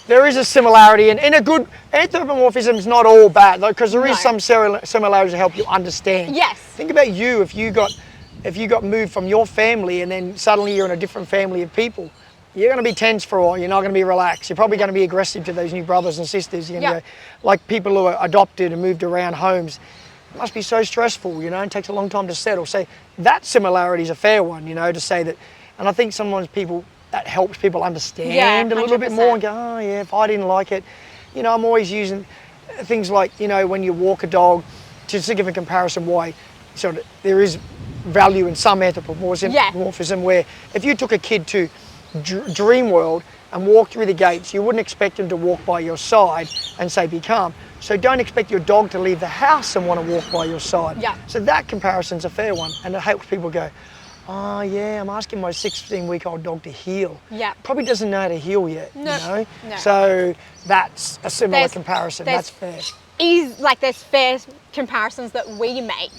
there is a similarity, and in a good, anthropomorphism is not all bad, because there is some similarities to help you understand. Yes. Think about you, if you got moved from your family and then suddenly you're in a different family of people, you're going to be tense for a while. You're not going to be relaxed. You're probably going to be aggressive to those new brothers and sisters. You're going to go, like people who are adopted and moved around homes. It must be so stressful, you know, and it takes a long time to settle. So that similarity is a fair one, you know, to say that. And I think sometimes that helps people understand a little bit more and go, oh yeah, if I didn't like it. You know, I'm always using things like, you know, when you walk a dog, just to give a comparison why sort of there is value in some anthropomorphism where if you took a kid to Dream World and walked through the gates, you wouldn't expect them to walk by your side and say, be calm. So don't expect your dog to leave the house and want to walk by your side. Yeah. So that comparison's a fair one, and it helps people go, oh yeah, I'm asking my 16-week-old dog to heel. Yeah. Probably doesn't know how to heel yet, no. you know? No. So that's a similar comparison. That's fair. There's fair comparisons that we make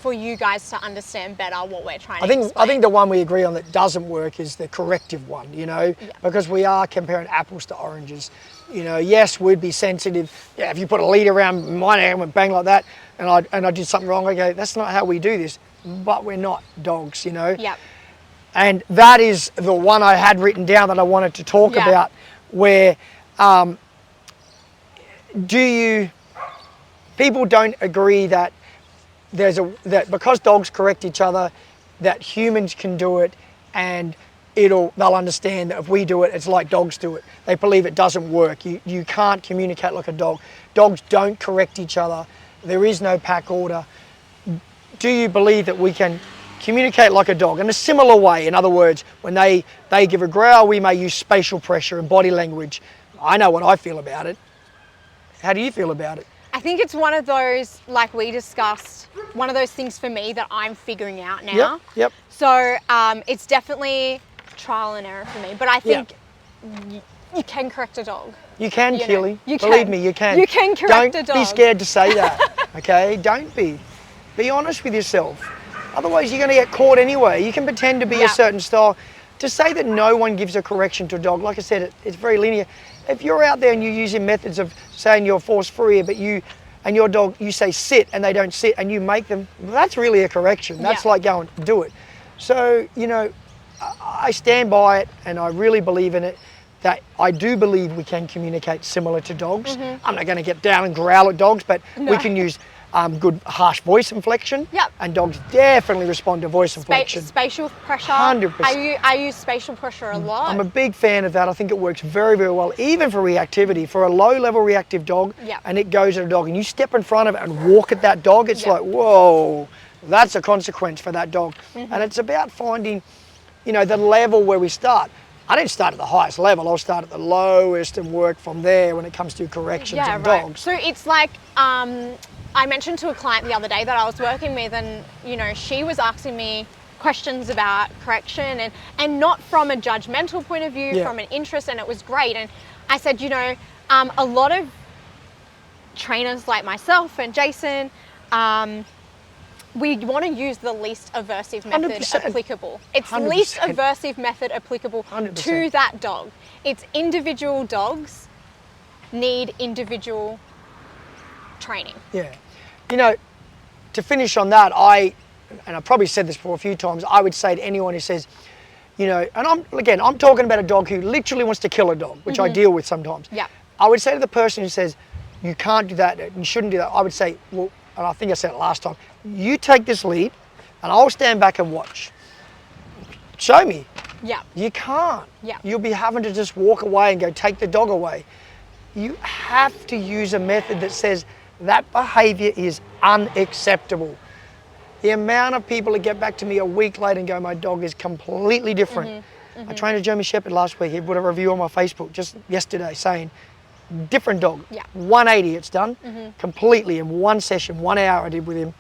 for you guys to understand better what we're trying to explain. I think the one we agree on that doesn't work is the corrective one, you know, because we are comparing apples to oranges. You know, yes, we'd be sensitive. Yeah, if you put a lead around my neck and went bang like that, and I did something wrong, I go, that's not how we do this. But we're not dogs, you know. Yeah. And that is the one I had written down that I wanted to talk about, where people don't agree that that because dogs correct each other, that humans can do it, and they'll understand that if we do it, it's like dogs do it. They believe it doesn't work. You can't communicate like a dog. Dogs don't correct each other. There is no pack order. Do you believe that we can communicate like a dog in a similar way? In other words, when they give a growl, we may use spatial pressure and body language. I know what I feel about it. How do you feel about it? I think it's one of those, like we discussed, one of those things for me that I'm figuring out now. Yep. So it's definitely trial and error for me, but I think you can correct a dog. You can, Keely. You Believe me, you can. You can correct a dog. Don't be scared to say that, okay? Don't be. Be honest with yourself. Otherwise, you're going to get caught anyway. You can pretend to be a certain style. To say that no one gives a correction to a dog, like I said, it's very linear. If you're out there and you're using methods of saying you're force-free, but you and your dog, you say sit and they don't sit and you make them, well, that's really a correction. That's like going, do it. So, you know, I stand by it and I really believe in it, that I do believe we can communicate similar to dogs. I'm not going to get down and growl at dogs, but we can use good harsh voice inflection. And dogs definitely respond to voice inflection. Spatial pressure. 100%. I use spatial pressure a lot. I'm a big fan of that. I think it works very, very well, even for reactivity. For a low-level reactive dog, and it goes at a dog, and you step in front of it and walk at that dog, it's like, whoa, that's a consequence for that dog. And it's about finding, you know, the level where we start. I didn't start at the highest level. I'll start at the lowest and work from there when it comes to corrections of dogs. So it's like, I mentioned to a client the other day that I was working with, and you know, she was asking me questions about correction and not from a judgmental point of view, from an interest, and it was great. And I said, you know, a lot of trainers like myself and Jason, we want to use the least aversive method 100%. Applicable. It's 100%. least aversive method applicable 100%. to that dog. It's individual dogs need individual training. Yeah. You know, to finish on that, and I've probably said this before a few times, I would say to anyone who says, you know, and I'm talking about a dog who literally wants to kill a dog, which I deal with sometimes. I would say to the person who says, you can't do that and you shouldn't do that, I would say, well, and I think I said it last time, you take this lead and I'll stand back and watch. Show me. You can't. You'll be having to just walk away and go take the dog away. You have to use a method that says that behavior is unacceptable. The amount of people that get back to me a week later and go, my dog is completely different. I trained a German Shepherd last week. He put a review on my Facebook just yesterday saying, different dog. 180 it's done, completely in one session, 1 hour I did with him.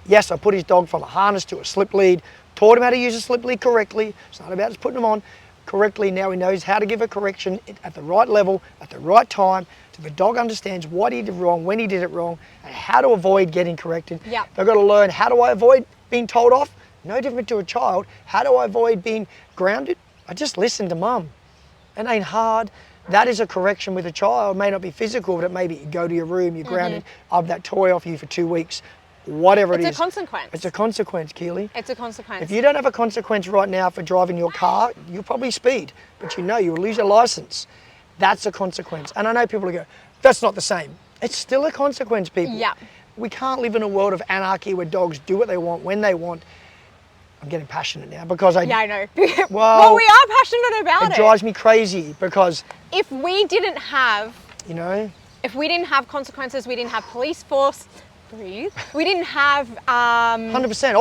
Yes, I put his dog from a harness to a slip lead, taught him how to use a slip lead correctly. It's not about just putting him on correctly. Now he knows how to give a correction at the right level, at the right time, so the dog understands what he did wrong, when he did it wrong, and how to avoid getting corrected. They've got to learn, how do I avoid being told off? No different to a child. How do I avoid being grounded? I just listen to mum. It ain't hard. That is a correction with a child. It may not be physical, but it may be you go to your room, you're grounded, I have that toy off you for 2 weeks. whatever it is. It's a consequence. It's a consequence, Keely. It's a consequence. If you don't have a consequence right now for driving your car, you'll probably speed, but you'll lose your license. That's a consequence. And I know people will go, that's not the same. It's still a consequence, people. Yeah. We can't live in a world of anarchy where dogs do what they want, when they want. I'm getting passionate now because I know. Well, we are passionate about it. It drives me crazy because if we didn't have, if we didn't have consequences, we didn't have police force, we didn't have 100%,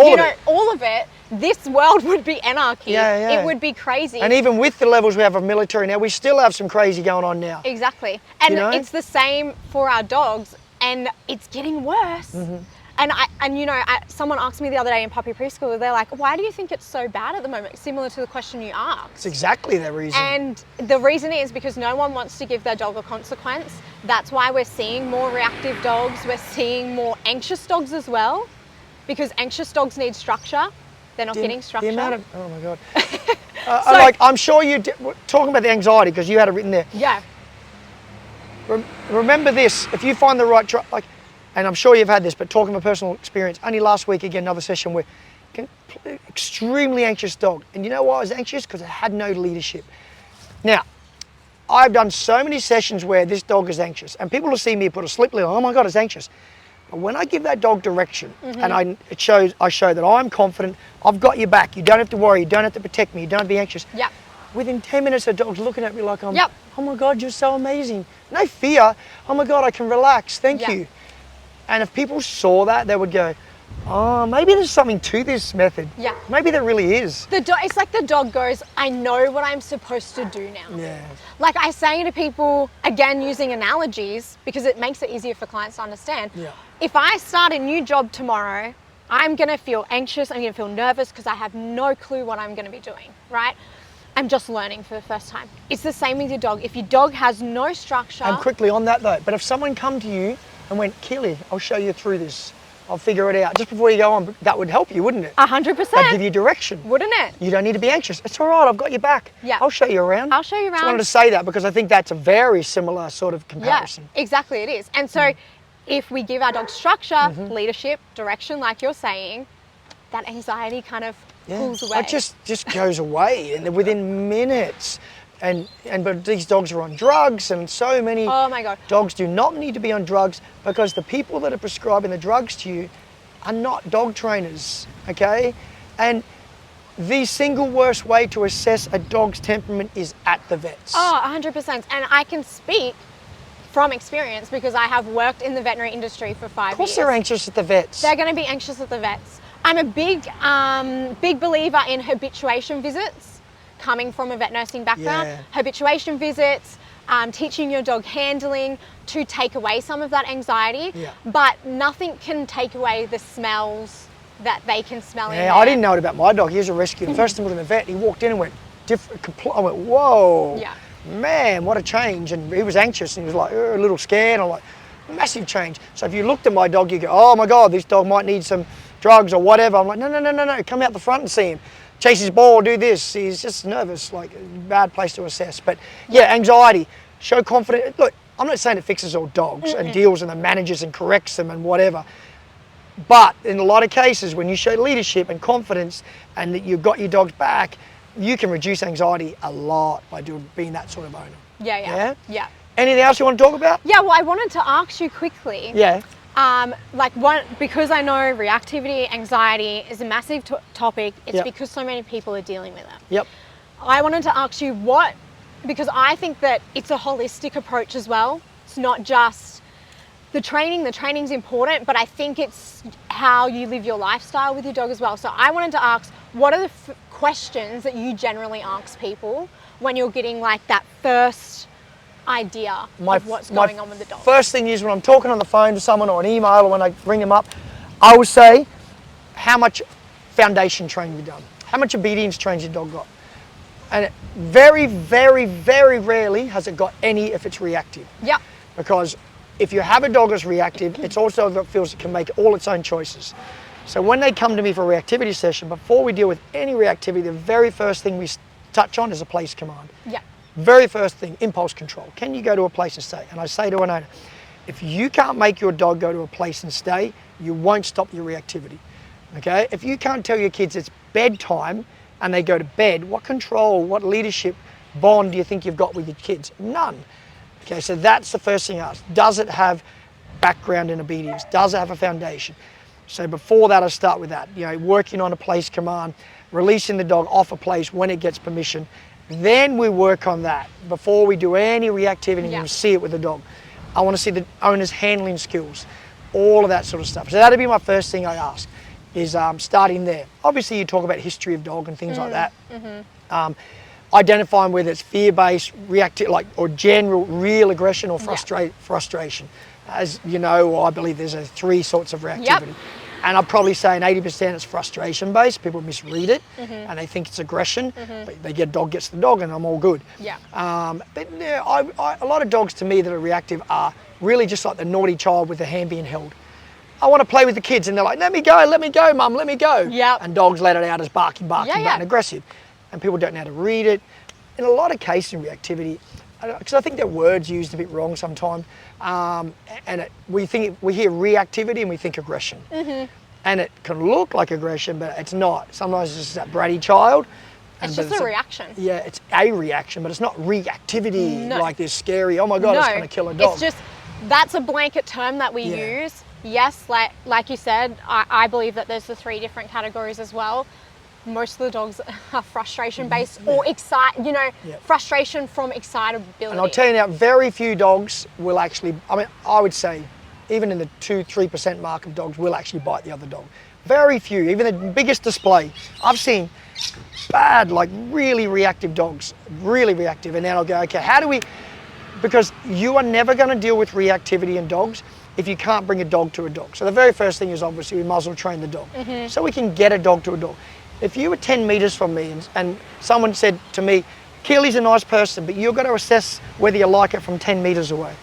all of it, this world would be anarchy. Yeah. It would be crazy. And even with the levels we have of military now, we still have some crazy going on now. Exactly. And it's the same for our dogs, and it's getting worse. Mm-hmm. And someone asked me the other day in puppy preschool, they're like, why do you think it's so bad at the moment? Similar to the question you asked. It's exactly the reason. And the reason is because no one wants to give their dog a consequence. That's why we're seeing more reactive dogs. We're seeing more anxious dogs as well, because anxious dogs need structure. They're not getting structure. The amount of, oh my God. I'm sure you did, talking about the anxiety, because you had it written there. Yeah. Remember this, if you find the right, and I'm sure you've had this, but talking from personal experience, only last week, again, another session where extremely anxious dog. And you know why I was anxious? Because I had no leadership. Now, I've done so many sessions where this dog is anxious, and people will see me put a slip lid on, oh my God, it's anxious. But when I give that dog direction, and I show that I'm confident, I've got your back, you don't have to worry, you don't have to protect me, you don't have to be anxious. Yep. Within 10 minutes, the dog's looking at me like oh my God, you're so amazing. No fear, oh my God, I can relax, thank you. And if people saw that, they would go, oh, maybe there's something to this method. Yeah. Maybe there really is. It's like the dog goes, I know what I'm supposed to do now. Yeah. Like I say to people, again, using analogies, because it makes it easier for clients to understand. Yeah. If I start a new job tomorrow, I'm going to feel anxious, I'm going to feel nervous because I have no clue what I'm going to be doing, right? I'm just learning for the first time. It's the same with your dog. If your dog has no structure. And quickly on that though, but if someone come to you and went, Keely, I'll show you through this. I'll figure it out. Just before you go on, that would help you, wouldn't it? 100%. That'd give you direction. Wouldn't it? You don't need to be anxious. It's all right, I've got your back. Yeah. I'll show you around. I'll show you around. Just wanted to say that because I think that's a very similar sort of comparison. Yeah, exactly it is. And so if we give our dog structure, leadership, direction, like you're saying, that anxiety kind of pulls away. It just goes away and within minutes. But these dogs are on drugs, and so many dogs do not need to be on drugs because the people that are prescribing the drugs to you are not dog trainers, okay? And the single worst way to assess a dog's temperament is at the vets. Oh, 100%. And I can speak from experience because I have worked in the veterinary industry for 5 years. Of course they're anxious at the vets. They're going to be anxious at the vets. I'm a big believer in habituation visits, coming from a vet nursing background. Yeah. Habituation visits, teaching your dog handling to take away some of that anxiety, but nothing can take away the smells that they can smell in there. I didn't know it about my dog. He was a rescue. The first time I was in the vet, he walked in and went, I went, whoa, man, what a change. And he was anxious and he was like, a little scared. I'm like, massive change. So if you looked at my dog, you go, oh my God, this dog might need some drugs or whatever. I'm like, no, come out the front and see him. Chase his ball, do this. He's just nervous, like a bad place to assess. But yeah, anxiety, show confidence. Look, I'm not saying it fixes all dogs and deals and the manages and corrects them and whatever. But in a lot of cases, when you show leadership and confidence and that you've got your dog's back, you can reduce anxiety a lot by being that sort of owner. Yeah. Anything else you want to talk about? Yeah, well, I wanted to ask you quickly. Yeah. Because I know reactivity, anxiety is a massive topic, it's because so many people are dealing with it. Yep. I wanted to ask you because I think that it's a holistic approach as well. It's not just the training's important, but I think it's how you live your lifestyle with your dog as well. So I wanted to ask, what are the questions that you generally ask people when you're getting like that first idea of what's going on with the dog? First thing is when I'm talking on the phone to someone or an email or when I bring them up, I will say, how much foundation training have you done? How much obedience training your dog got? And very, very, very rarely has it got any if it's reactive. Yeah. Because if you have a dog that's reactive, it's also that feels it can make all its own choices. So when they come to me for a reactivity session, before we deal with any reactivity, the very first thing we touch on is a place command. Yeah. Very first thing, impulse control. Can you go to a place and stay? And I say to an owner, if you can't make your dog go to a place and stay, you won't stop your reactivity. Okay? If you can't tell your kids it's bedtime and they go to bed, what control, what leadership bond do you think you've got with your kids? None. Okay, so that's the first thing I ask. Does it have background in obedience? Does it have a foundation? So before that, I start with that. Working on a place command, releasing the dog off a place when it gets permission. Then we work on that. Before we do any reactivity, you see it with the dog. I want to see the owner's handling skills, all of that sort of stuff. So that'd be my first thing I ask, is starting there. Obviously, you talk about history of dog and things like that. Identifying whether it's fear-based, reactive, or general real aggression or frustration. As you know, I believe there's 3 sorts of reactivity. And I'd probably say in 80% it's frustration-based. People misread it and they think it's aggression. They get dog gets the dog and I'm all good. But a lot of dogs to me that are reactive are really just like the naughty child with the hand being held. I want to play with the kids and they're like, let me go, mum, let me go. And dogs let it out as barking, and aggressive. And people don't know how to read it. In a lot of cases in reactivity, because I think their words used a bit wrong sometimes, we hear reactivity and we think aggression. And it can look like aggression, but it's not. Sometimes it's just that bratty child. It's just a reaction. Yeah, it's a reaction, but it's not reactivity like this scary, oh my God, it's going to kill a dog. It's just, that's a blanket term that we use. Yes, like you said, I believe that there's the 3 different categories as well. Most of the dogs are frustration-based or frustration from excitability. And I'll tell you now, very few dogs will actually, I would say, even in the 2-3% mark of dogs will actually bite the other dog. Very few, even the biggest display. I've seen bad, really reactive dogs, really reactive. And then I'll go, okay, how do we, because you are never going to deal with reactivity in dogs if you can't bring a dog to a dog. So the very first thing is obviously we muzzle train the dog. So we can get a dog to a dog. If you were 10 meters from me and someone said to me, Keely's a nice person, but you've got to assess whether you like it from 10 meters away.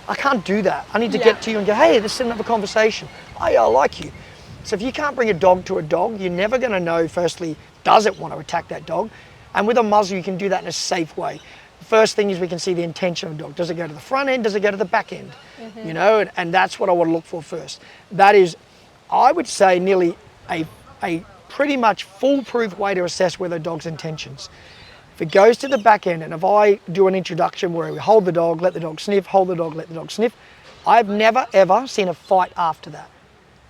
I can't do that. I need to get to you and go, hey, let's have a conversation. Oh yeah, I like you. So if you can't bring a dog to a dog, you're never going to know, firstly, does it want to attack that dog? And with a muzzle, you can do that in a safe way. The first thing is we can see the intention of the dog. Does it go to the front end? Does it go to the back end? And that's what I want to look for first. That is, I would say, nearly a pretty much foolproof way to assess whether a dog's intentions. If it goes to the back end, and if I do an introduction where we hold the dog, let the dog sniff, hold the dog, let the dog sniff, I've never ever seen a fight after that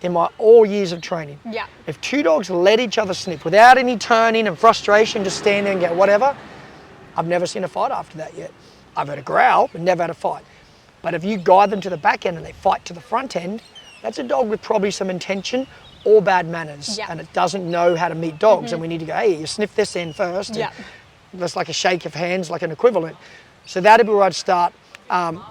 in my all years of training. If 2 dogs let each other sniff without any turning and frustration, just stand there and go whatever, I've never seen a fight after that yet. I've had a growl, but never had a fight. But if you guide them to the back end and they fight to the front end, that's a dog with probably some intention or bad manners, and it doesn't know how to meet dogs, and we need to go, hey, you sniff this end first. That's like a shake of hands, like an equivalent. So that'd be where I'd start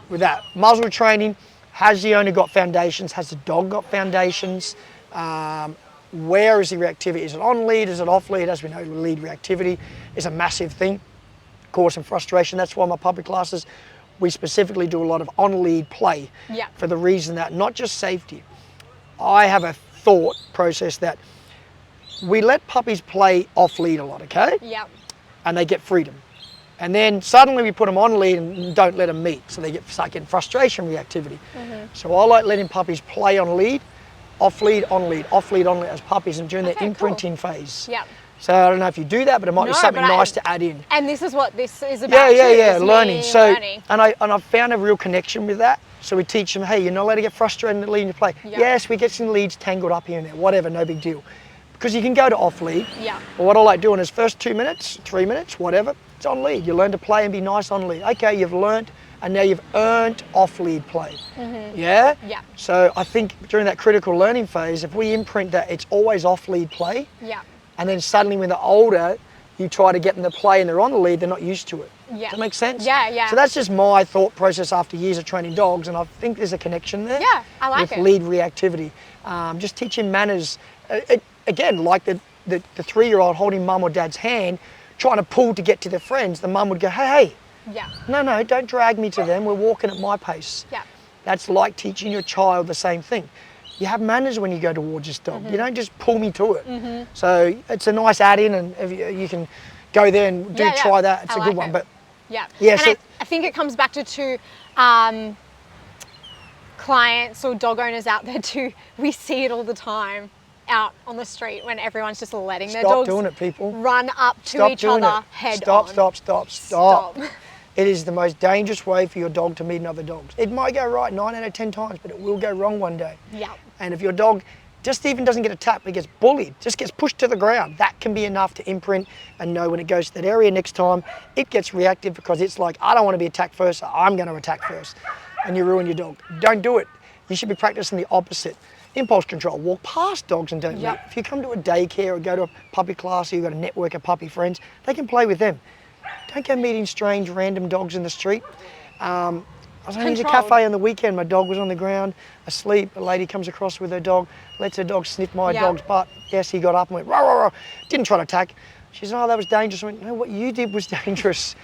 with that. Muzzle training, has the owner got foundations? Has the dog got foundations? Where is the reactivity? Is it on lead? Is it off lead? As we know, lead reactivity is a massive thing, cause some frustration. That's why my puppy classes, we specifically do a lot of on lead play for the reason that not just safety. I have a thought process that we let puppies play off lead a lot, okay? And they get freedom. And then suddenly we put them on lead and don't let them meet. So they start getting frustration reactivity. So I like letting puppies play on lead, off lead, on lead, off lead, on lead as puppies and during their imprinting phase. So I don't know if you do that, but it might be something nice to add in. And this is what this is about. Learning. And I've found a real connection with that. So we teach them, hey, you're not allowed to get frustrated in the lead in your play. Yes, we get some leads tangled up here and there, whatever, no big deal. Because you can go to off lead. But what I like doing is first 2 minutes, 3 minutes, whatever, it's on lead. You learn to play and be nice on lead. Okay, you've learned, and now you've earned off lead play. So I think during that critical learning phase, if we imprint that it's always off lead play, and then suddenly when they're older, you try to get them to play and they're on the lead, they're not used to it. Does that make sense? So that's just my thought process after years of training dogs, and I think there's a connection there. I like with lead reactivity. Just teaching manners. Again, like the 3-year-old holding mum or dad's hand, trying to pull to get to their friends, the mum would go, hey, no, don't drag me to them, we're walking at my pace. That's like teaching your child the same thing. You have manners when you go towards this dog. You don't just pull me to it. So it's a nice add-in, and if you can go there and try that, it's a good one. But and I think it comes back to clients or dog owners out there too, we see it all the time out on the street when everyone's just letting their dogs doing it, people. Run up to each other head on. Stop. It is the most dangerous way for your dog to meet other dogs. It might go right 9 out of 10 times, but it will go wrong one day. Yeah. And if your dog just even doesn't get a tap, but gets bullied, just gets pushed to the ground, that can be enough to imprint and know when it goes to that area next time, it gets reactive because it's like, I don't want to be attacked first, so I'm going to attack first. And you ruin your dog. Don't do it. You should be practicing the opposite. Impulse control, walk past dogs and don't meet. If you come to a daycare or go to a puppy class or you've got a network of puppy friends, they can play with them. Don't go meeting strange random dogs in the street. I was only at a cafe on the weekend, my dog was on the ground, asleep. A lady comes across with her dog, lets her dog sniff my dog's butt. Yes, he got up and went, rah, rah, rah. Didn't try to attack. She said, oh, that was dangerous. I went, no, what you did was dangerous.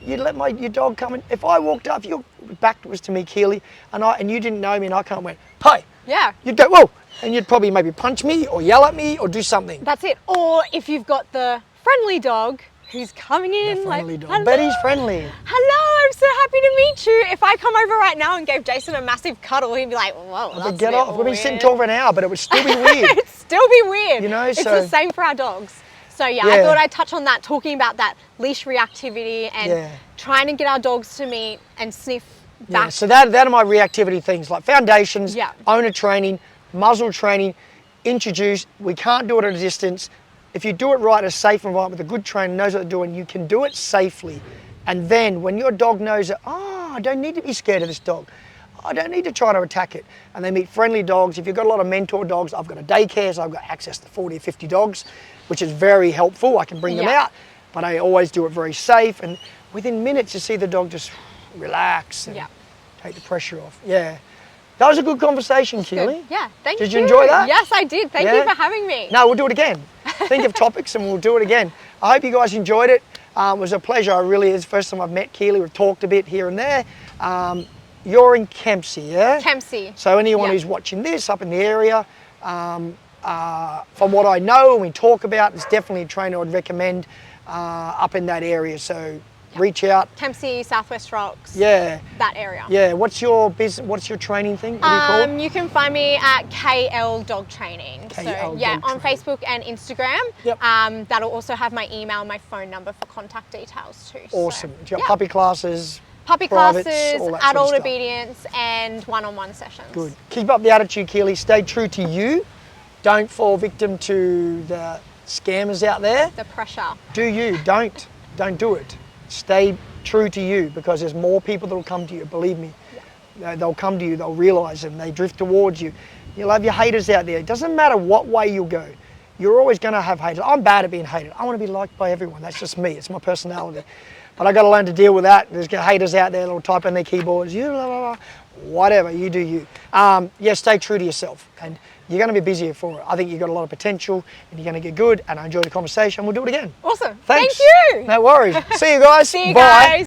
You let your dog come in. If I walked up, your back was to me, Keely, and you didn't know me and I can't went, hi. Yeah. You'd go, whoa. And you'd probably maybe punch me or yell at me or do something. That's it. Or if you've got the friendly dog who's coming in like, hello. But he's friendly. Hello, I'm so happy to meet you. If I come over right now and gave Jason a massive cuddle, he'd be like, whoa, that's get off. We've been sitting talking for an hour, but it would still be weird. It'd still be weird. You know, it's the same for our dogs. So yeah, I thought I'd touch on that, talking about that leash reactivity and trying to get our dogs to meet and sniff back. Yeah, so that are my reactivity things, like foundations, owner training, muzzle training, introduce. We can't do it at a distance. If you do it right, a safe environment with a good trainer knows what they're doing, you can do it safely. And then when your dog knows that, oh, I don't need to be scared of this dog. I don't need to try to attack it. And they meet friendly dogs. If you've got a lot of mentor dogs, I've got a daycare, so I've got access to 40 or 50 dogs, which is very helpful. I can bring them out, but I always do it very safe. And within minutes, you see the dog just relax and take the pressure off. Yeah. That was a good conversation, Keely. Yeah, thank you. Did you enjoy that? Yes, I did. Thank you for having me. No, we'll do it again. Think of topics and we'll do it again. I hope you guys enjoyed it. It was a pleasure. It really is. First time I've met Keely. We've talked a bit here and there. You're in Kempsey, yeah? Kempsey. So anyone who's watching this up in the area, from what I know and we talk about, it's definitely a trainer I'd recommend up in that area. So reach out. Kempsey, Southwest Rocks. Yeah. That area. Yeah. What's your business? What's your training thing? What do you call it? You can find me at KL Dog Training. KL Dog on Training. Facebook and Instagram. Yep. That'll also have my email, my phone number for contact details too. Awesome. So, Do you have puppy classes? Puppy privates, classes, all that adult sort of obedience, and one-on-one sessions. Good. Keep up the attitude, Keely. Stay true to you. Don't fall victim to the scammers out there. The pressure. Do you. Don't do it. Stay true to you because there's more people that will come to you. Believe me. Yeah. They'll come to you. They'll realise and they drift towards you. You'll have your haters out there. It doesn't matter what way you go. You're always going to have haters. I'm bad at being hated. I want to be liked by everyone. That's just me. It's my personality. But I got to learn to deal with that. There's haters out there that'll type in their keyboards, you blah, blah, blah. Whatever, you do you. Yeah, stay true to yourself. And you're going to be busier for it. I think you've got a lot of potential and you're going to get good. And I enjoyed the conversation. We'll do it again. Awesome. Thanks. Thank you. No worries. See you guys. See you Bye. guys.